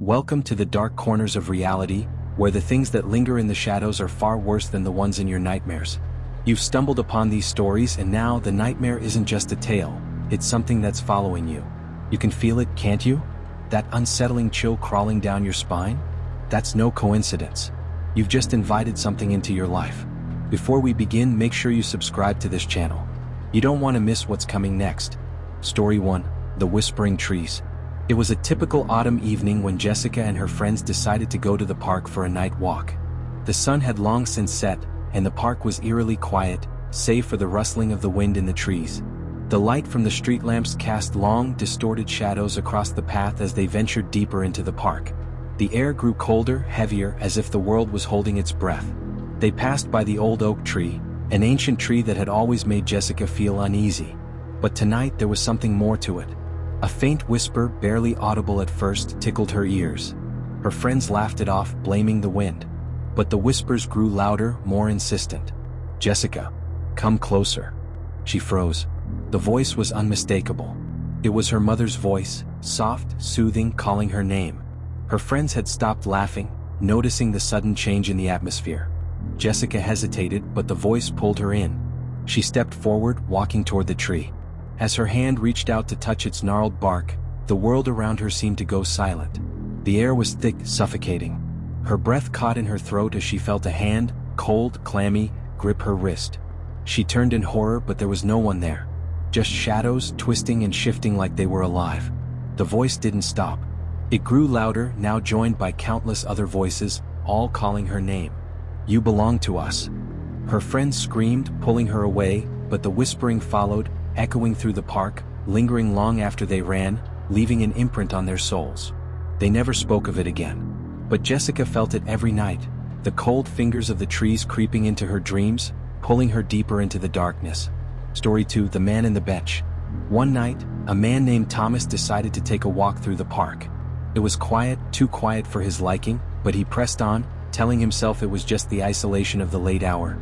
Welcome to the dark corners of reality, where the things that linger in the shadows are far worse than the ones in your nightmares. You've stumbled upon these stories, and now the nightmare isn't just a tale, it's something that's following you. You can feel it, can't you? That unsettling chill crawling down your spine? That's no coincidence. You've just invited something into your life. Before we begin, make sure you subscribe to this channel. You don't want to miss what's coming next. Story 1. The Whispering Trees. It was a typical autumn evening when Jessica and her friends decided to go to the park for a night walk. The sun had long since set, and the park was eerily quiet, save for the rustling of the wind in the trees. The light from the street lamps cast long, distorted shadows across the path as they ventured deeper into the park. The air grew colder, heavier, as if the world was holding its breath. They passed by the old oak tree, an ancient tree that had always made Jessica feel uneasy. But tonight there was something more to it. A faint whisper, barely audible at first, tickled her ears. Her friends laughed it off, blaming the wind. But the whispers grew louder, more insistent. "Jessica, come closer." She froze. The voice was unmistakable. It was her mother's voice, soft, soothing, calling her name. Her friends had stopped laughing, noticing the sudden change in the atmosphere. Jessica hesitated, but the voice pulled her in. She stepped forward, walking toward the tree. As her hand reached out to touch its gnarled bark, the world around her seemed to go silent. The air was thick, suffocating. Her breath caught in her throat as she felt a hand, cold, clammy, grip her wrist. She turned in horror, but there was no one there. Just shadows, twisting and shifting like they were alive. The voice didn't stop. It grew louder, now joined by countless other voices, all calling her name. "You belong to us." Her friends screamed, pulling her away, but the whispering followed, echoing through the park, lingering long after they ran, leaving an imprint on their souls. They never spoke of it again. But Jessica felt it every night, the cold fingers of the trees creeping into her dreams, pulling her deeper into the darkness. Story 2. The Man in the Bench. One night, a man named Thomas decided to take a walk through the park. It was quiet, too quiet for his liking, but he pressed on, telling himself it was just the isolation of the late hour.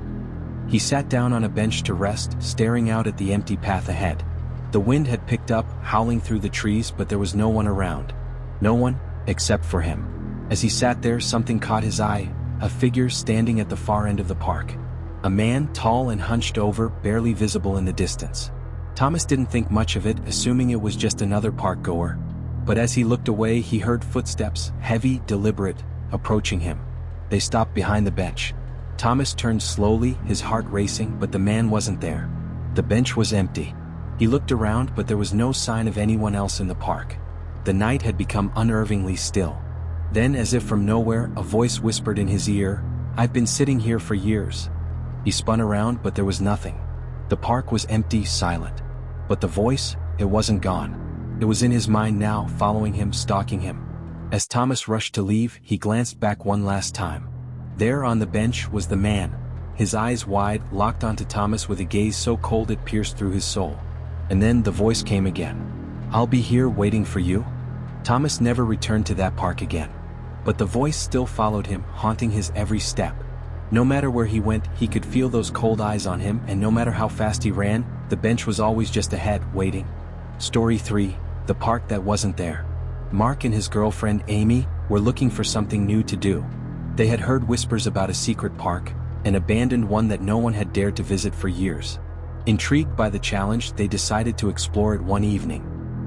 He sat down on a bench to rest, staring out at the empty path ahead. The wind had picked up, howling through the trees, but there was no one around. No one, except for him. As he sat there, something caught his eye, a figure standing at the far end of the park. A man, tall and hunched over, barely visible in the distance. Thomas didn't think much of it, assuming it was just another park goer. But as he looked away, he heard footsteps, heavy, deliberate, approaching him. They stopped behind the bench. Thomas turned slowly, his heart racing, but the man wasn't there. The bench was empty. He looked around, but there was no sign of anyone else in the park. The night had become unnervingly still. Then, as if from nowhere, a voice whispered in his ear, "I've been sitting here for years." He spun around, but there was nothing. The park was empty, silent. But the voice, it wasn't gone. It was in his mind now, following him, stalking him. As Thomas rushed to leave, he glanced back one last time. There on the bench was the man, his eyes wide, locked onto Thomas with a gaze so cold it pierced through his soul. And then the voice came again. "I'll be here waiting for you." Thomas never returned to that park again. But the voice still followed him, haunting his every step. No matter where he went, he could feel those cold eyes on him, and no matter how fast he ran, the bench was always just ahead, waiting. Story 3. The Park That Wasn't There. Mark and his girlfriend, Amy, were looking for something new to do. They had heard whispers about a secret park, an abandoned one that no one had dared to visit for years. Intrigued by the challenge, they decided to explore it one evening.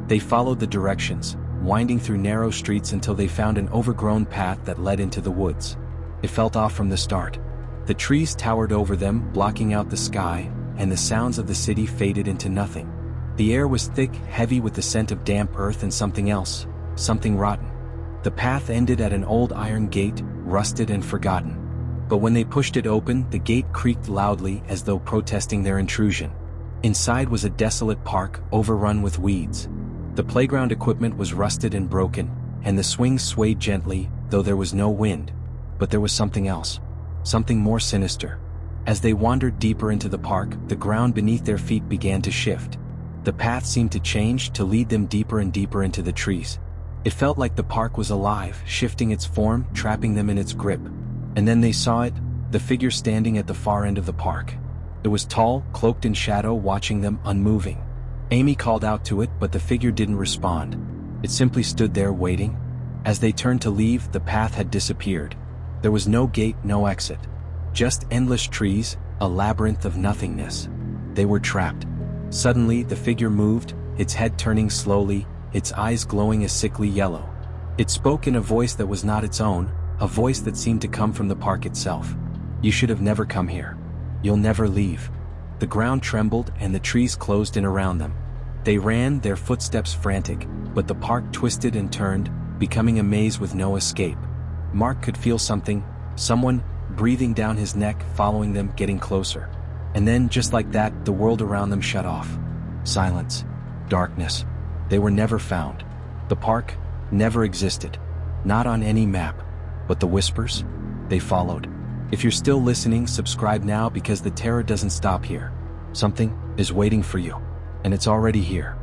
They followed the directions, winding through narrow streets until they found an overgrown path that led into the woods. It felt off from the start. The trees towered over them, blocking out the sky, and the sounds of the city faded into nothing. The air was thick, heavy with the scent of damp earth and something else, something rotten. The path ended at an old iron gate, rusted and forgotten. But when they pushed it open, the gate creaked loudly as though protesting their intrusion. Inside was a desolate park, overrun with weeds. The playground equipment was rusted and broken, and the swings swayed gently, though there was no wind. But there was something else. Something more sinister. As they wandered deeper into the park, the ground beneath their feet began to shift. The path seemed to change, to lead them deeper and deeper into the trees. It felt like the park was alive, shifting its form, trapping them in its grip. And then they saw it, the figure standing at the far end of the park. It was tall, cloaked in shadow, watching them, unmoving. Amy called out to it, but the figure didn't respond. It simply stood there waiting. As they turned to leave, the path had disappeared. There was no gate, no exit. Just endless trees, a labyrinth of nothingness. They were trapped. Suddenly, the figure moved, its head turning slowly, its eyes glowing a sickly yellow. It spoke in a voice that was not its own, a voice that seemed to come from the park itself. "You should have never come here. You'll never leave." The ground trembled and the trees closed in around them. They ran, their footsteps frantic, but the park twisted and turned, becoming a maze with no escape. Mark could feel something, someone, breathing down his neck, following them, getting closer. And then, just like that, the world around them shut off. Silence. Darkness. They were never found. The park never existed. Not on any map. But the whispers? They followed. If you're still listening, subscribe now because the terror doesn't stop here. Something is waiting for you. And it's already here.